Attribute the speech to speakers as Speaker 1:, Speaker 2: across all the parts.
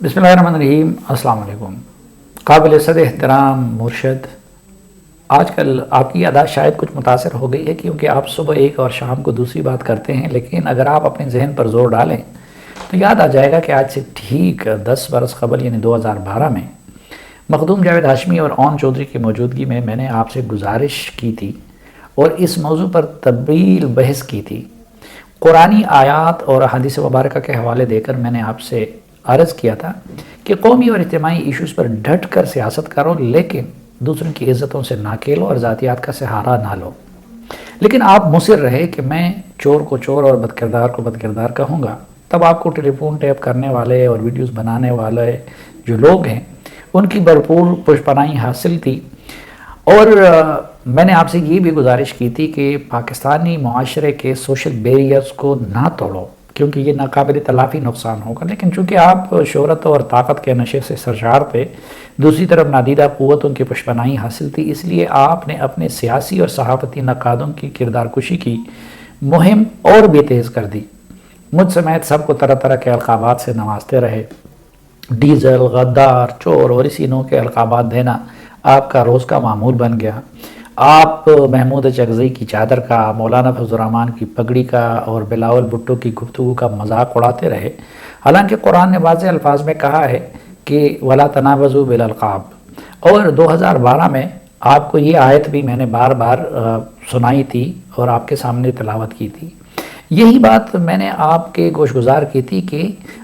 Speaker 1: بسم اللہ الرحمن الرحیم۔ السلام علیکم۔ قابل صد احترام مرشد، آج کل آپ کی یادداشت شاید کچھ متاثر ہو گئی ہے کیونکہ آپ صبح ایک اور شام کو دوسری بات کرتے ہیں، لیکن اگر آپ اپنے ذہن پر زور ڈالیں تو یاد آ جائے گا کہ آج سے ٹھیک 10 برس قبل یعنی 2012 میں مخدوم جاوید ہاشمی اور اون چودھری کی موجودگی میں نے آپ سے گزارش کی تھی اور اس موضوع پر طویل بحث کی تھی۔ قرآنی آیات اور احادیث مبارکہ کے حوالے دے کر میں نے آپ سے عرض کیا تھا کہ قومی اور اجتماعی ایشوز پر ڈٹ کر سیاست کرو، لیکن دوسروں کی عزتوں سے نہ کھیلو اور ذاتیات کا سہارا نہ لو۔ لیکن آپ مصر رہے کہ میں چور کو چور اور بدکردار کو بدکردار کہوں گا۔ تب آپ کو ٹیلی فون ٹیپ کرنے والے اور ویڈیوز بنانے والے جو لوگ ہیں ان کی بھرپور پشپناہی حاصل تھی، اور میں نے آپ سے یہ بھی گزارش کی تھی کہ پاکستانی معاشرے کے سوشل بیریئرز کو نہ توڑو کیونکہ یہ ناقابل تلافی نقصان ہوگا۔ لیکن چونکہ آپ شہرت اور طاقت کے نشے سے سرشار تھے، دوسری طرف نادیدہ قوتوں کی پشپناہی حاصل تھی، اس لیے آپ نے اپنے سیاسی اور صحافتی نقادوں کی کردار کشی کی مہم اور بھی تیز کر دی۔ مجھ سمیت سب کو طرح طرح کے القابات سے نوازتے رہے۔ ڈیزل، غدار، چور اور اسی نوع کے القابات دینا آپ کا روز کا معمول بن گیا۔ آپ محمود چغزئی کی چادر کا، مولانا فضل الرحمان کی پگڑی کا اور بلاول بھٹو کی گفتگو کا مذاق اڑاتے رہے، حالانکہ قرآن نے واضح الفاظ میں کہا ہے کہ وَلَا تَنَابَزُوا بِالْأَلْقَابِ، اور 2012 میں آپ کو یہ آیت بھی میں نے بار بار سنائی تھی اور آپ کے سامنے تلاوت کی تھی۔ یہی بات میں نے آپ کے گوشگزار کی تھی کہ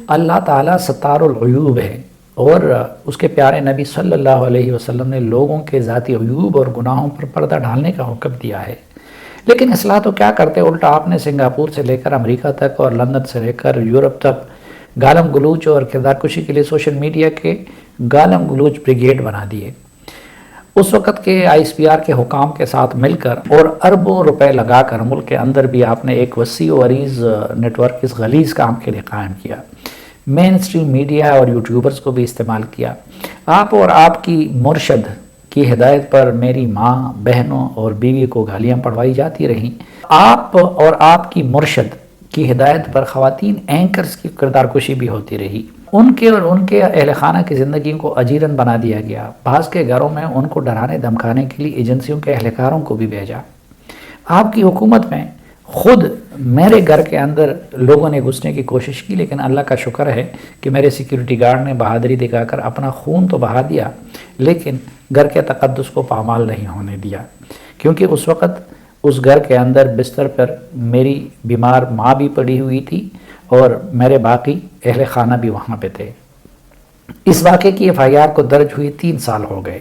Speaker 1: اللہ تعالیٰ ستار العیوب ہے اور اس کے پیارے نبی صلی اللہ علیہ وسلم نے لوگوں کے ذاتی عیوب اور گناہوں پر پردہ ڈالنے کا حکم دیا ہے۔ لیکن اصلاح تو کیا کرتے، الٹا آپ نے سنگاپور سے لے کر امریکہ تک اور لندن سے لے کر یورپ تک گالم گلوچ اور کردار کشی کے لیے سوشل میڈیا کے گالم گلوچ بریگیڈ بنا دیے۔ اس وقت کے آئی ایس پی آر کے حکام کے ساتھ مل کر اور اربوں روپے لگا کر ملک کے اندر بھی آپ نے ایک وسیع و عریض نیٹ ورک اس غلیظ کام کے لیے قائم کیا۔ مین اسٹریم میڈیا اور یوٹیوبرز کو بھی استعمال کیا۔ آپ اور آپ کی مرشد کی ہدایت پر میری ماں، بہنوں اور بیوی کو گالیاں پڑھوائی جاتی رہیں۔ آپ اور آپ کی مرشد کی ہدایت پر خواتین اینکرز کی کردار کشی بھی ہوتی رہی۔ ان کے اور ان کے اہل خانہ کی زندگی کو اجیرن بنا دیا گیا۔ بعض کے گھروں میں ان کو ڈرانے دھمکانے کے لیے ایجنسیوں کے اہلکاروں کو بھی بھیجا۔ آپ کی حکومت میں خود میرے گھر کے اندر لوگوں نے گھسنے کی کوشش کی، لیکن اللہ کا شکر ہے کہ میرے سیکیورٹی گارڈ نے بہادری دکھا کر اپنا خون تو بہا دیا، لیکن گھر کے تقدس کو پامال نہیں ہونے دیا، کیونکہ اس وقت اس گھر کے اندر بستر پر میری بیمار ماں بھی پڑی ہوئی تھی اور میرے باقی اہل خانہ بھی وہاں پہ تھے۔ اس واقعے کی ایف آئی آر کو درج ہوئی 3 سال ہو گئے،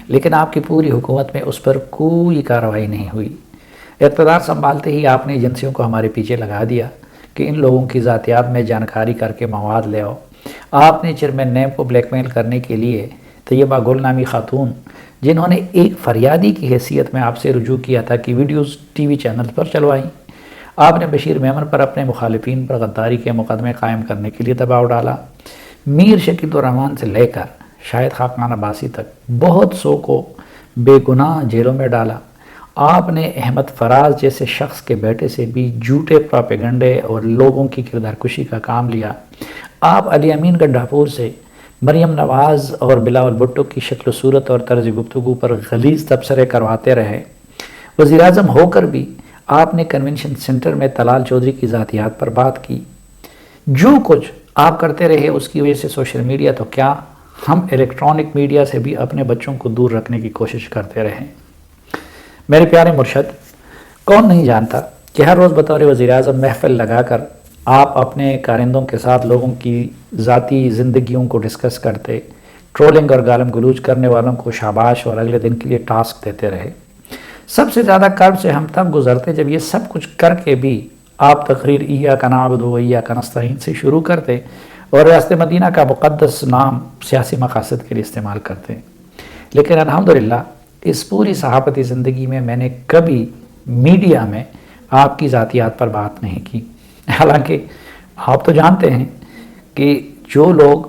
Speaker 1: لیکن آپ کی پوری حکومت میں اس پر کوئی کارروائی نہیں ہوئی۔ اقتدار سنبھالتے ہی آپ نے ایجنسیوں کو ہمارے پیچھے لگا دیا کہ ان لوگوں کی ذاتیات میں جانکاری کر کے مواد لے آؤ۔ آپ نے چیئرمین نیب کو بلیک میل کرنے کے لیے طیبہ گل نامی خاتون، جنہوں نے ایک فریادی کی حیثیت میں آپ سے رجوع کیا تھا، کہ ویڈیوز ٹی وی چینل پر چلوائیں۔ آپ نے بشیر میمن پر اپنے مخالفین پر غداری کے مقدمے قائم کرنے کے لیے دباؤ ڈالا۔ میر شکیل الرحمان سے لے کر شاہد خاقان عباسی تک بہت سو کو بے گناہ جیلوں میں ڈالا۔ آپ نے احمد فراز جیسے شخص کے بیٹے سے بھی جھوٹے پراپیگنڈے اور لوگوں کی کردار کشی کا کام لیا۔ آپ علی امین گڈھاپور سے مریم نواز اور بلاول بھٹو کی شکل و صورت اور طرز گفتگو پر غلیظ تبصرے کرواتے رہے۔ وزیر اعظم ہو کر بھی آپ نے کنونشن سینٹر میں طلال چودھری کی ذاتیات پر بات کی۔ جو کچھ آپ کرتے رہے اس کی وجہ سے سوشل میڈیا تو کیا، ہم الیکٹرانک میڈیا سے بھی اپنے بچوں کو دور رکھنے کی کوشش کرتے رہے۔ میرے پیارے مرشد، کون نہیں جانتا کہ ہر روز بطور وزیر اعظم محفل لگا کر آپ اپنے کارندوں کے ساتھ لوگوں کی ذاتی زندگیوں کو ڈسکس کرتے، ٹرولنگ اور گالم گلوچ کرنے والوں کو شاباش اور اگلے دن کے لیے ٹاسک دیتے رہے۔ سب سے زیادہ کرب سے ہم تب گزرتے جب یہ سب کچھ کر کے بھی آپ تقریر ایاک نعبد و ایاک نستعین سے شروع کرتے اور ریاست مدینہ کا مقدس نام سیاسی مقاصد کے لیے استعمال کرتے۔ لیکن الحمدللہ اس پوری صحافتی زندگی میں میں نے کبھی میڈیا میں آپ کی ذاتیات پر بات نہیں کی، حالانکہ آپ تو جانتے ہیں کہ جو لوگ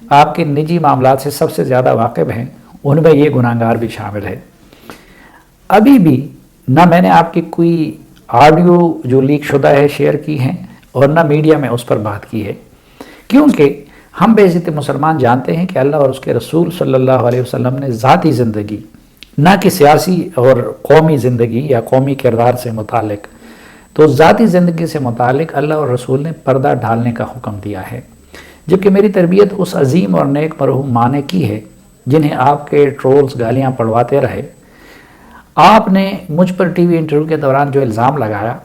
Speaker 1: آپ کے نجی معاملات سے سب سے زیادہ واقف ہیں ان میں یہ گناہگار بھی شامل ہے۔ ابھی بھی نہ میں نے آپ کی کوئی آڈیو جو لیک شدہ ہے شیئر کی ہیں اور نہ میڈیا میں اس پر بات کی ہے، کیونکہ ہم بے عزت مسلمان جانتے ہیں کہ اللہ اور اس کے رسول صلی اللہ علیہ وسلم نے ذاتی زندگی، نہ کہ سیاسی اور قومی زندگی یا قومی کردار سے متعلق، تو ذاتی زندگی سے متعلق اللہ اور رسول نے پردہ ڈالنے کا حکم دیا ہے، جبکہ میری تربیت اس عظیم اور نیک مرحوم ماں نے کی ہے جنہیں آپ کے ٹرولز گالیاں پڑھواتے رہے۔ آپ نے مجھ پر ٹی وی انٹرویو کے دوران جو الزام لگایا،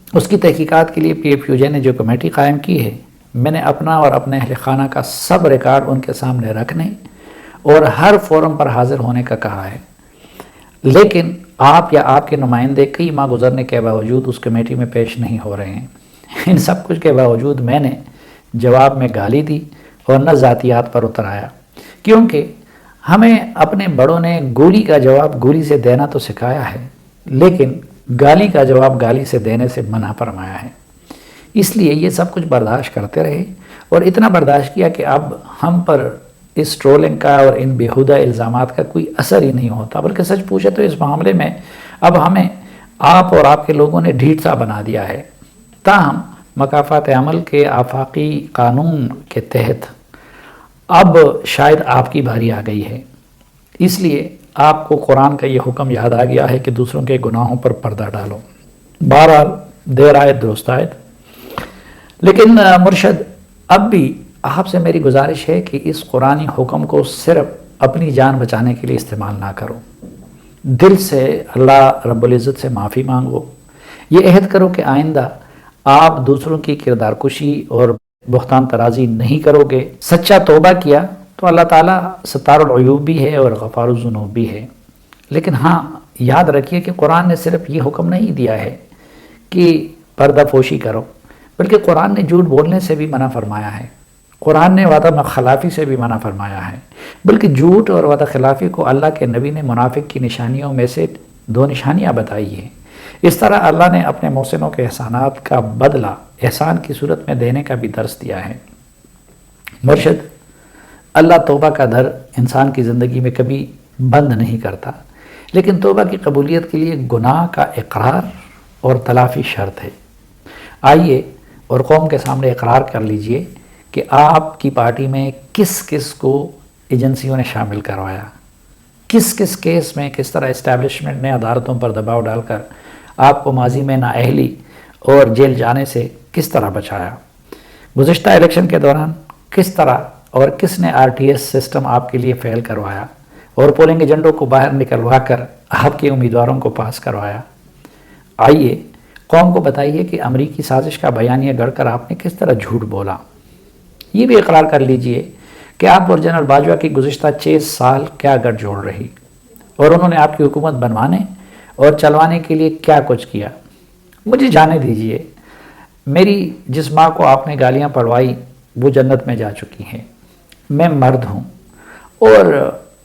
Speaker 1: اس کی تحقیقات کے لیے پی ایف یو جے نے جو کمیٹی قائم کی ہے، میں نے اپنا اور اپنے اہل خانہ کا سب ریکارڈ ان کے سامنے رکھنے اور ہر فورم پر حاضر ہونے کا کہا ہے، لیکن آپ یا آپ کے نمائندے کئی ماہ گزرنے کے باوجود اس کمیٹی میں پیش نہیں ہو رہے ہیں۔ ان سب کچھ کے باوجود میں نے جواب میں گالی دی اور نہ ذاتیات پر اتر آیا، کیونکہ ہمیں اپنے بڑوں نے گولی کا جواب گولی سے دینا تو سکھایا ہے، لیکن گالی کا جواب گالی سے دینے سے منع فرمایا ہے۔ اس لیے یہ سب کچھ برداشت کرتے رہے اور اتنا برداشت کیا کہ اب ہم پر اس ٹرولنگ کا اور ان بیہودہ الزامات کا کوئی اثر ہی نہیں ہوتا، بلکہ سچ پوچھے تو اس معاملے میں اب ہمیں آپ اور آپ کے لوگوں نے ڈھیٹ سا بنا دیا ہے۔ تاہم مکافات عمل کے آفاقی قانون کے تحت اب شاید آپ کی باری آ گئی ہے، اس لیے آپ کو قرآن کا یہ حکم یاد آ گیا ہے کہ دوسروں کے گناہوں پر پردہ ڈالو۔ بہرحال دیر آیت درست آیت، لیکن مرشد اب بھی آپ سے میری گزارش ہے کہ اس قرآنی حکم کو صرف اپنی جان بچانے کے لیے استعمال نہ کرو، دل سے اللہ رب العزت سے معافی مانگو، یہ عہد کرو کہ آئندہ آپ دوسروں کی کردار کشی اور بہتان ترازی نہیں کرو گے۔ سچا توبہ کیا تو اللہ تعالیٰ ستار العیوب بھی ہے اور غفار الذنوب بھی ہے، لیکن ہاں یاد رکھیے کہ قرآن نے صرف یہ حکم نہیں دیا ہے کہ پردہ پوشی کرو، بلکہ قرآن نے جھوٹ بولنے سے بھی منع فرمایا ہے، قرآن نے وعدہ خلافی سے بھی منع فرمایا ہے، بلکہ جھوٹ اور وعدہ خلافی کو اللہ کے نبی نے منافق کی نشانیوں میں سے 2 نشانیاں بتائی ہیں۔ اس طرح اللہ نے اپنے محسنوں کے احسانات کا بدلہ احسان کی صورت میں دینے کا بھی درس دیا ہے۔ مرشد، اللہ توبہ کا در انسان کی زندگی میں کبھی بند نہیں کرتا، لیکن توبہ کی قبولیت کے لیے گناہ کا اقرار اور تلافی شرط ہے۔ آئیے اور قوم کے سامنے اقرار کر لیجئے کہ آپ کی پارٹی میں کس کس کو ایجنسیوں نے شامل کروایا، کس کس کیس میں کس طرح اسٹیبلشمنٹ نے عدالتوں پر دباؤ ڈال کر آپ کو ماضی میں نااہلی اور جیل جانے سے کس طرح بچایا، گزشتہ الیکشن کے دوران کس طرح اور کس نے آر ٹی ایس سسٹم آپ کے لیے فیل کروایا اور پولنگ ایجنٹوں کو باہر نکلوا کر آپ کے امیدواروں کو پاس کروایا۔ آئیے قوم کو بتائیے کہ امریکی سازش کا بیانیہ گڑھ کر آپ نے کس طرح جھوٹ بولا۔ یہ بھی اقرار کر لیجئے کہ آپ اور جنرل باجوہ کی گزشتہ 6 سال کیا گٹھ جوڑ رہی اور انہوں نے آپ کی حکومت بنوانے اور چلوانے کے لیے کیا کچھ کیا۔ مجھے جانے دیجئے، میری جس ماں کو آپ نے گالیاں پڑھوائی وہ جنت میں جا چکی ہیں، میں مرد ہوں اور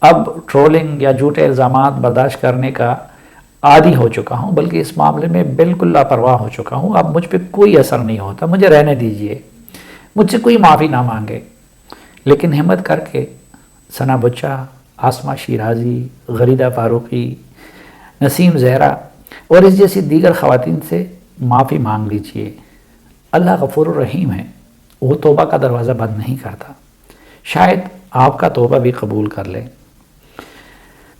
Speaker 1: اب ٹرولنگ یا جھوٹے الزامات برداشت کرنے کا عادی ہو چکا ہوں، بلکہ اس معاملے میں بالکل لاپرواہ ہو چکا ہوں۔ اب مجھ پہ کوئی اثر نہیں ہوتا، مجھے رہنے دیجئے، مجھ سے کوئی معافی نہ مانگے، لیکن ہمت کر کے ثنا بچہ، آسمہ شیرازی، غریدہ فاروقی، نسیم زہرا اور اس جیسی دیگر خواتین سے معافی مانگ لیجئے۔ اللہ غفور الرحیم ہے، وہ توبہ کا دروازہ بند نہیں کرتا، شاید آپ کا توبہ بھی قبول کر لے۔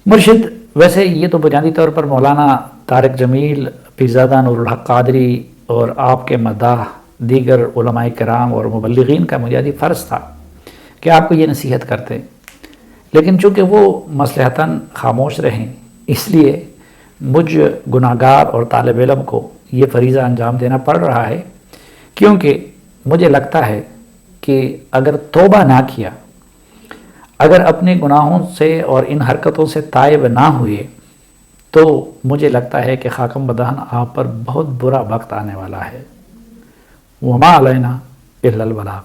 Speaker 1: مرشد، ویسے یہ تو بنیادی طور پر مولانا طارق جمیل، پیرزادہ نور الحق قادری اور آپ کے مداح دیگر علماء کرام اور مبلغین کا بنیادی فرض تھا کہ آپ کو یہ نصیحت کرتے، لیکن چونکہ وہ مصلحتاً خاموش رہیں، اس لیے مجھ گناہگار اور طالب علم کو یہ فریضہ انجام دینا پڑ رہا ہے، کیونکہ مجھے لگتا ہے کہ اگر توبہ نہ کیا، اگر اپنے گناہوں سے اور ان حرکتوں سے تائب نہ ہوئے، تو مجھے لگتا ہے کہ خاکم بدہن آپ پر بہت برا وقت آنے والا ہے۔ وما علینا الا البلاغ۔